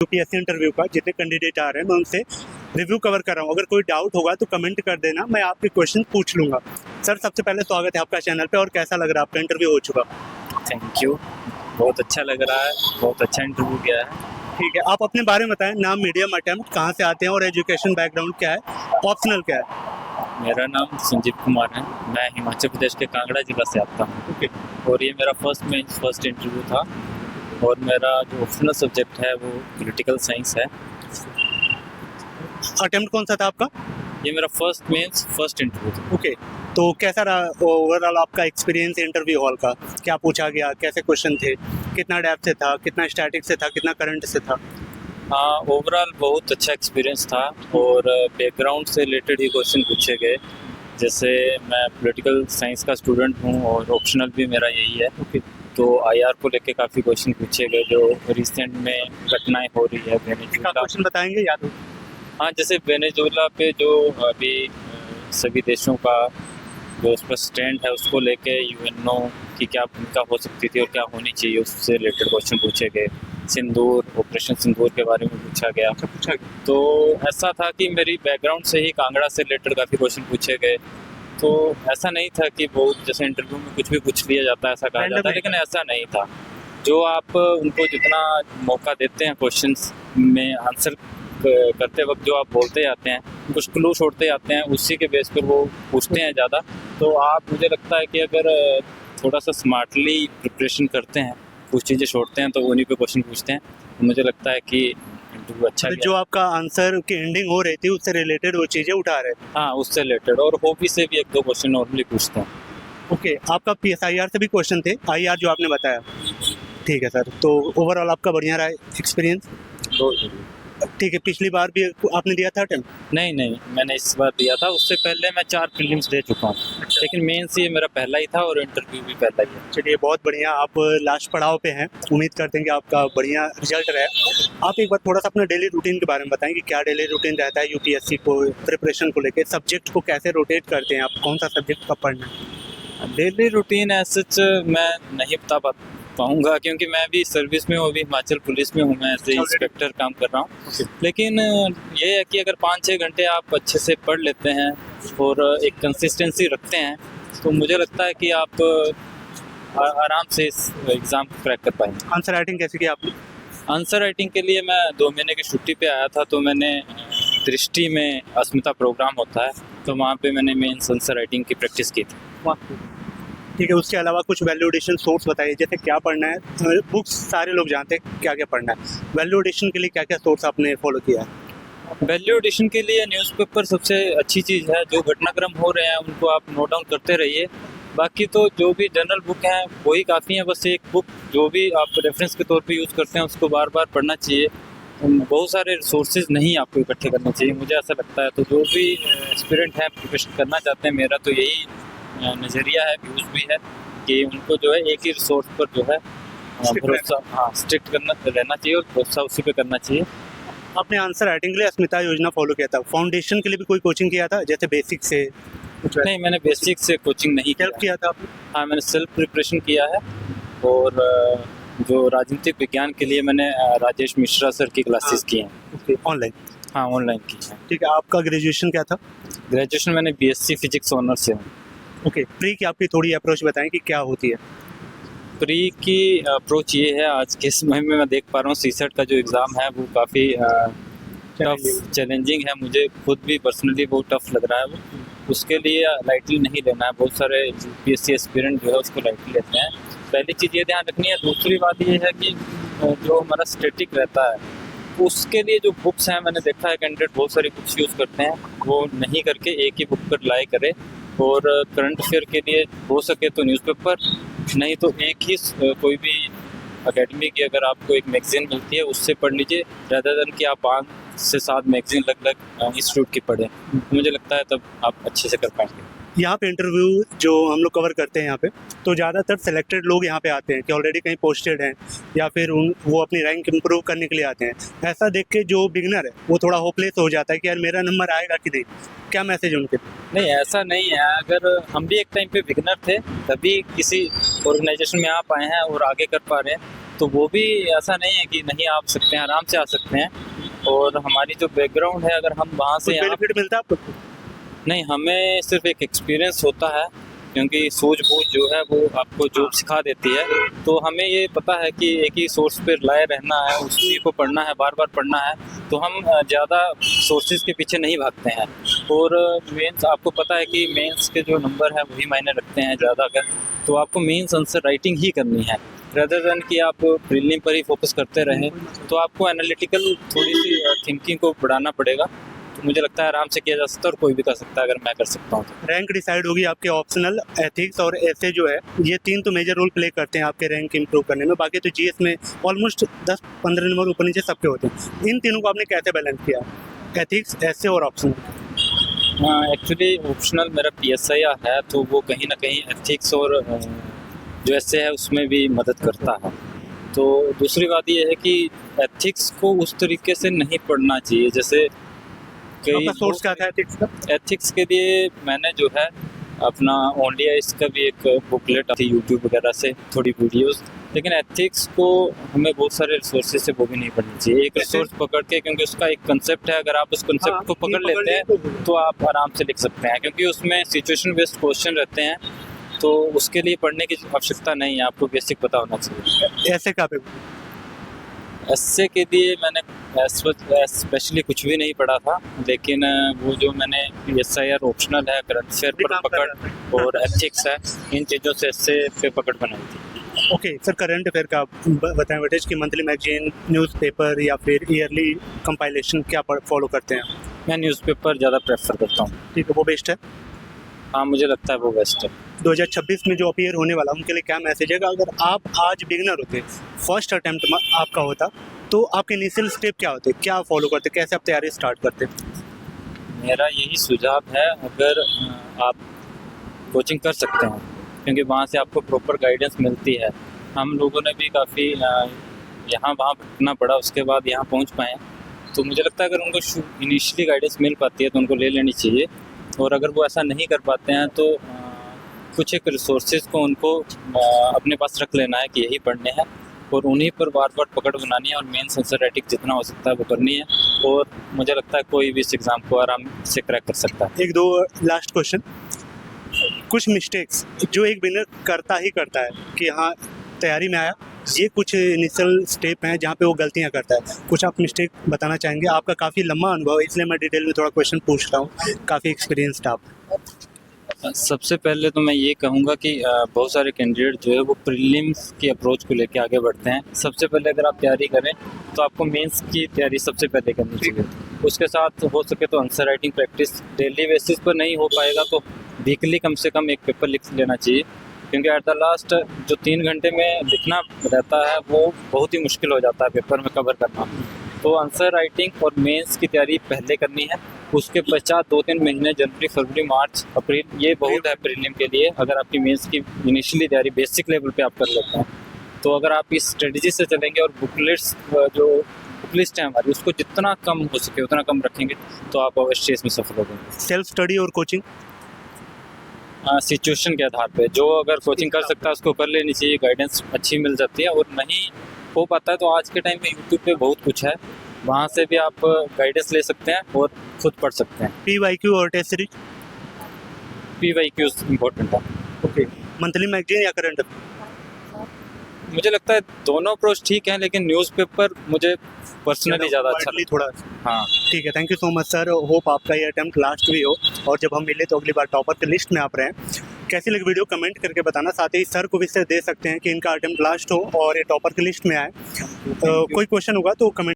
UPSC interview का जितने candidate आ रहे हैं मैं उनसे रिव्यू कवर कर रहा हूँ। अगर कोई डाउट होगा तो कमेंट कर देना, मैं आपके क्वेश्चन पूछ लूँगा। सर सबसे पहले स्वागत है आपका चैनल पे, और कैसा लग रहा है आपका इंटरव्यू हो चुका? Thank you. बहुत अच्छा लग रहा है, बहुत अच्छा इंटरव्यू किया है। ठीक है, आप अपने बारे में बताएं, नाम, मीडियम अटेम्प्ट, कहाँ से आते हैं और एजुकेशन बैकग्राउंड क्या है, ऑप्शनल क्या है? मेरा नाम संजीव कुमार है, मैं हिमाचल प्रदेश के कांगड़ा जिला से आता हूँ। ओके, और ये मेरा फर्स्ट इंटरव्यू था, और मेरा जो ऑप्शनल सब्जेक्ट है वो पॉलिटिकल साइंस है। अटेम्प्ट कौन सा था आपका? ये मेरा फर्स्ट इंटरव्यू था। ओके, तो कैसा रहा ओवरऑल आपका एक्सपीरियंस इंटरव्यू हॉल का? क्या पूछा गया, कैसे क्वेश्चन थे, कितना डेप्थ से था, कितना स्टैटिक से था, कितना करंट से था? हाँ, ओवरऑल बहुत अच्छा एक्सपीरियंस था, और बैकग्राउंड से रिलेटेड ही क्वेश्चन पूछे गए। जैसे मैं पॉलिटिकल साइंस का स्टूडेंट हूँ और ऑप्शनल भी मेरा यही है। ओके, तो आईआर को लेके काफ़ी क्वेश्चन पूछे गए, जो रिसेंट में घटनाएं हो रही है क्या वेनेजुएला। क्वेश्चन बताएंगे याद हो? हाँ, जैसे वेनेजुएला पे जो अभी सभी देशों का जो उस पर स्टैंड है उसको लेके यूएनओ की क्या भूमिका हो सकती थी और क्या होनी चाहिए, उससे रिलेटेड क्वेश्चन पूछे गए। ऑपरेशन सिंदूर के बारे में पूछा गया। पूछा गया। तो ऐसा था कि मेरी बैकग्राउंड से ही कांगड़ा से रिलेटेड काफ़ी क्वेश्चन पूछे गए। तो ऐसा नहीं था कि बहुत जैसे इंटरव्यू में कुछ भी पूछ लिया जाता है, ऐसा कहा Random जाता है, नहीं लेकिन ऐसा नहीं था। जो आप उनको जितना मौका देते हैं क्वेश्चंस में आंसर करते वक्त, जो आप बोलते जाते हैं, कुछ क्लू छोड़ते जाते हैं, उसी के बेस पर वो पूछते हैं ज़्यादा। तो आप, मुझे लगता है कि अगर थोड़ा सा स्मार्टली प्रिपरेशन करते हैं, कुछ चीज़ें छोड़ते हैं, तो उन्हीं पे क्वेश्चन पूछते हैं, तो मुझे लगता है कि इंटरव्यू अच्छा तो गया। जो आपका आंसर की एंडिंग हो रही थी उससे रिलेटेड वो चीज़ें उठा रहे थे। हाँ, उससे रिलेटेड, और हॉबी से भी एक दो क्वेश्चन नॉर्मली पूछते हैं। ओके, आपका पीएसआईआर से भी क्वेश्चन थे, आईआर जो आपने बताया। ठीक है सर, तो ओवरऑल आपका बढ़िया रहा एक्सपीरियंस? तो ठीक है, पिछली बार भी आपने दिया था अटेम्प्ट? नहीं, मैंने इस बार दिया था। उससे पहले मैं 4 प्रीलिम्स दे चुका हूँ, लेकिन मेंस ये मेरा पहला ही था और इंटरव्यू भी पहला ही है। चलिए बहुत बढ़िया, आप लास्ट पड़ाव पे हैं, उम्मीद करते हैं कि आपका बढ़िया रिजल्ट रहे। आप एक बार थोड़ा सा अपना डेली रूटीन के बारे में बताएं कि क्या डेली रूटीन रहता है यूपीएससी को प्रिपरेशन को लेकर, सब्जेक्ट को कैसे रोटेट करते हैं आप, कौन सा सब्जेक्ट कब पढ़ना है? डेली रूटीन ऐसे मैं नहीं बता पाऊँगा, क्योंकि मैं भी सर्विस में हूँ, अभी हिमाचल पुलिस में हूँ, मैं एज ए इंस्पेक्टर काम कर रहा हूँ। लेकिन ये है कि अगर 5-6 घंटे आप अच्छे से पढ़ लेते हैं और एक कंसिस्टेंसी रखते हैं, तो मुझे लगता है कि आप आराम से इस एग्ज़ाम को क्रैक कर पाएंगे। आंसर राइटिंग कैसे किया आपने? आंसर राइटिंग के लिए मैं 2 महीने की छुट्टी पे आया था, तो मैंने दृष्टि में अस्मिता प्रोग्राम होता है, तो वहाँ पे मैंने मेंस आंसर राइटिंग की प्रैक्टिस की थी। ठीक है, उसके अलावा कुछ वैल्यू एडिशन सोर्स बताइए, जैसे क्या पढ़ना है। बुक्स सारे लोग जानते हैं क्या क्या पढ़ना है, वैल्यू एडिशन के लिए क्या क्या सोर्स आपने फॉलो किया है? वैल्यू एडिशन के लिए न्यूज़पेपर सबसे अच्छी चीज़ है। जो घटनाक्रम हो रहे हैं उनको आप नोट डाउन करते रहिए। बाकी तो जो भी जनरल बुक हैं वही काफ़ी हैं। बस एक बुक जो भी आप रेफरेंस के तौर पे यूज़ करते हैं उसको बार बार पढ़ना चाहिए। बहुत सारे रिसोर्सेज नहीं आपको इकट्ठे करने चाहिए, मुझे ऐसा लगता है। तो जो भी एस्पिरेंट हैं, प्रिपरेशन करना चाहते हैं, मेरा तो यही नज़रिया है, व्यूज़ भी है, कि उनको जो है एक ही रिसोर्स पर जो है भरोसा स्ट्रिक्ट करना रहना चाहिए और भरोसा उसी पे करना चाहिए। आपने आंसर राइटिंग के लिए अस्मिता योजना फॉलो किया था, फाउंडेशन के लिए भी कोई कोचिंग किया था, जैसे बेसिक से कुछ? नहीं, मैंने बेसिक से कोचिंग नहीं हेल्प किया था आपने? हाँ, मैंने सेल्फ प्रिपरेशन किया है। और जो राजनीतिक विज्ञान के लिए मैंने राजेश मिश्रा सर की क्लासेस की हैं। Okay, online? हाँ, ऑनलाइन की हैं। ठीक है, आपका ग्रेजुएशन क्या था? ग्रेजुएशन मैंने बीएससी फिजिक्स ऑनर से हूँ। ओके, प्री की आपकी थोड़ी अप्रोच बताएं कि क्या होती है? प्री की अप्रोच ये है, आज के समय में मैं देख पा रहा हूँ सीसेट का जो एग्ज़ाम है वो काफ़ी टफ चैलेंजिंग है। मुझे खुद भी पर्सनली बहुत टफ लग रहा है वो। उसके लिए लाइटली नहीं लेना है। बहुत सारे यूपीएससी एस्पिरेंट जो है उसको लाइटली लेते हैं। पहली चीज़ ये ध्यान रखनी है। दूसरी बात ये है कि जो हमारा स्टैटिक रहता है उसके लिए जो बुक्स हैं, मैंने देखा है कैंडिडेट बहुत सारी बुक्स यूज़ करते हैं, वो नहीं करके एक ही बुक पर रिलाई करे। और करंट अफेयर के लिए हो सके तो न्यूज़पेपर, नहीं तो एक ही कोई भी एकेडमी की अगर आपको एक मैगजीन मिलती है उससे पढ़ लीजिए, ज़्यादा देन कि आप 5 से 7 मैगजीन अलग इंस्टीट्यूट की पढ़ें। मुझे लगता है तब आप अच्छे से कर पाएंगे। यहाँ पे इंटरव्यू जो हम लोग कवर करते हैं यहाँ पे, तो ज़्यादातर सेलेक्टेड लोग यहाँ पे आते हैं कि ऑलरेडी कहीं पोस्टेड हैं या फिर वो अपनी रैंक इंप्रूव करने के लिए आते हैं। ऐसा देख के जो बिगनर है वो थोड़ा होपलेस हो जाता है कि यार मेरा नंबर आएगा कि नहीं। क्या मैसेज उनके? नहीं, ऐसा नहीं है। अगर हम भी एक टाइम पे बिगनर थे, तभी किसी ऑर्गेनाइजेशन में आ पाए हैं और आगे कर पा रहे हैं, तो वो भी ऐसा नहीं है कि नहीं आ सकते हैं, आराम से आ सकते हैं। और हमारी जो बैकग्राउंड है, अगर हम वहाँ से कुछ यहाँ, बेनिफिट मिलता है आपको? नहीं, हमें सिर्फ एक एक्सपीरियंस होता है, क्योंकि सूझबूझ जो है वो आपको जॉब सिखा देती है। तो हमें ये पता है कि एक ही सोर्स पे लाए रहना है, उसी को पढ़ना है, बार बार पढ़ना है। तो हम ज़्यादा सोर्सेज के पीछे नहीं भागते हैं। और मेंस, आपको पता है कि मेंस के जो नंबर है वही मायने रखते हैं ज़्यादा कर। तो आपको मेंस आंसर राइटिंग ही करनी है, रेदर देन कि आप प्रीलिम पर ही फोकस करते रहें। तो आपको एनालिटिकल थोड़ी सी थिंकिंग को बढ़ाना पड़ेगा। तो मुझे लगता है आराम से किया जा सकता है और कोई भी कर सकता है, अगर मैं कर सकता हूँ तो। रैंक डिसाइड होगी आपके ऑप्शनल, एथिक्स और ऐसे जो है, ये 3 तो मेजर रोल प्ले करते हैं आपके रैंक इंप्रूव करने में। बाकी तो जीएस में ऑलमोस्ट 10-15 नंबर ऊपर नीचे सबके होते हैं। इन तीनों को आपने कैसे बैलेंस किया, एथिक्स, ऐसे और ऑप्शनल? एक्चुअली ऑप्शनल मेरा PSI है, तो वो कहीं ना कहीं एथिक्स और जो ऐसे है उसमें भी मदद करता है। तो दूसरी बात ये है कि एथिक्स को उस तरीके से नहीं पढ़ना चाहिए, जैसे आपका सोर्स क्या था एथिक्स का? एथिक्स के लिए मैंने जो है अपना ओनली इसका भी एक बुकलेट थी यूट्यूब वगैरह से, थोड़ी वीडियोस। लेकिन एथिक्स को हमें बहुत सारे रिसोर्सेज से वो भी नहीं पढ़नी चाहिए, एक रिसोर्स पकड़ के, क्योंकि उसका एक कंसेप्ट है। अगर आप उस कंसेप्ट को पकड़ लेते हैं तो आप आराम से लिख सकते हैं, क्योंकि उसमें सिचुएशन बेस्ड क्वेश्चन रहते हैं। तो उसके लिए पढ़ने की आवश्यकता नहीं है, आपको बेसिक पता होना चाहिए। ऐसे का पे ऐसे के लिए मैंने स्पेशली कुछ भी नहीं पढ़ा था, लेकिन वो जो मैंने PSI और ऑप्शनल है, करंट अफेयर पर पकड़ और एथिक्स है, इन चीज़ों से ऐसे पे पकड़ बनाई थी। ओके सर, करंट अफेयर का बताएं बेटेज कि मंथली मैगजीन, न्यूज़पेपर या फिर ईयरली कंपाइलेशन क्या फॉलो करते हैं? मैं न्यूज़पेपर ज़्यादा प्रेफर करता हूँ। ठीक है, वो बेस्ट है। हाँ, मुझे लगता है वो बेस्ट है। 2026 में जो अपीयर होने वाला, उनके लिए क्या मैसेज है? अगर आप आज बिगिनर होते, फर्स्ट अटेम्प्ट आपका होता, तो आपके इनिशियल स्टेप क्या होते, क्या फॉलो करते, कैसे आप तैयारी स्टार्ट करते? मेरा यही सुझाव है, अगर आप कोचिंग कर सकते हैं, क्योंकि वहाँ से आपको प्रॉपर गाइडेंस मिलती है। हम लोगों ने भी काफ़ी यहाँ वहाँ भटकना पड़ा, उसके बाद यहाँ पहुँच पाए। तो मुझे लगता है अगर उनको इनिशियली गाइडेंस मिल पाती है तो उनको ले लेनी चाहिए। और अगर वो ऐसा नहीं कर पाते हैं तो कुछ एक रिसोर्सेज को उनको अपने पास रख लेना है कि यही पढ़ने हैं, और उन्हीं पर बार बार पकड़ बनानी है, और मेंस आंसर राइटिंग जितना हो सकता है वो करनी है। और मुझे लगता है कोई भी इस एग्ज़ाम को आराम से क्रैक कर सकता है। 1-2 लास्ट क्वेश्चन। कुछ मिस्टेक्स जो एक बिगिनर करता ही करता है कि हाँ तैयारी में आया, ये कुछ इनिशियल स्टेप हैं जहाँ पे वो गलतियाँ करता है, कुछ आप मिस्टेक बताना चाहेंगे? आपका काफ़ी लंबा अनुभव है, इसलिए मैं डिटेल में थोड़ा क्वेश्चन पूछ रहा हूँ, काफ़ी एक्सपीरियंस्ड आप। सबसे पहले तो मैं ये कहूँगा कि बहुत सारे कैंडिडेट जो है वो प्रीलिम्स की अप्रोच को लेके आगे बढ़ते हैं। सबसे पहले अगर आप तैयारी करें तो आपको मेंस की तैयारी सबसे पहले करनी चाहिए। उसके साथ हो सके तो answer writing practice daily basis पर नहीं हो पाएगा तो वीकली कम से कम एक पेपर लिख लेना चाहिए, क्योंकि एट द लास्ट जो 3 घंटे में लिखना रहता है वो बहुत ही मुश्किल हो जाता है पेपर में कवर करना। तो आंसर राइटिंग और मेंस की तैयारी पहले करनी है। उसके पश्चात 2-3 महीने जनवरी, फरवरी, मार्च, अप्रैल ये बहुत है प्रीलिम के लिए। अगर आपकी मेंस की इनिशियली तैयारी बेसिक लेवल पे आप कर लेते हैं तो अगर आप इस स्ट्रेटजी से चलेंगे और बुकलेट्स जो बुकलिस्ट है हमारी उसको जितना कम हो सके उतना कम रखेंगे तो आप अवश्य इसमें सफल हो जाएंगे। सेल्फ स्टडी और कोचिंग सिचुएशन के आधार पे जो अगर कोचिंग कर सकता है उसको कर लेनी चाहिए, गाइडेंस अच्छी मिल जाती है। और नहीं हो पाता है तो आज के टाइम पे यूट्यूब पे बहुत कुछ है, वहाँ से भी आप गाइडेंस ले सकते हैं और खुद पढ़ सकते हैं। PYQ और टेस्ट सीरीज? PYQs इम्पोर्टेंट है। ओके, मंथली मैगजीन या करंट? मुझे लगता है दोनों अप्रोच ठीक है, लेकिन न्यूज़पेपर मुझे पर्सनली ज़्यादा अच्छा लगता थोड़ा। है। हाँ ठीक है, thank you so much sir. Hope आपका ये अटेम्प्ट लास्ट भी हो और जब हम मिले तो अगली बार टॉपर की लिस्ट में आप रहें। कैसी लगी वीडियो कमेंट करके बताना, साथ ही सर को भी सर दे सकते हैं कि इनका अटेम्प्ट लास्ट हो और ये टॉपर की लिस्ट में आए। कोई क्वेश्चन होगा तो कमेंट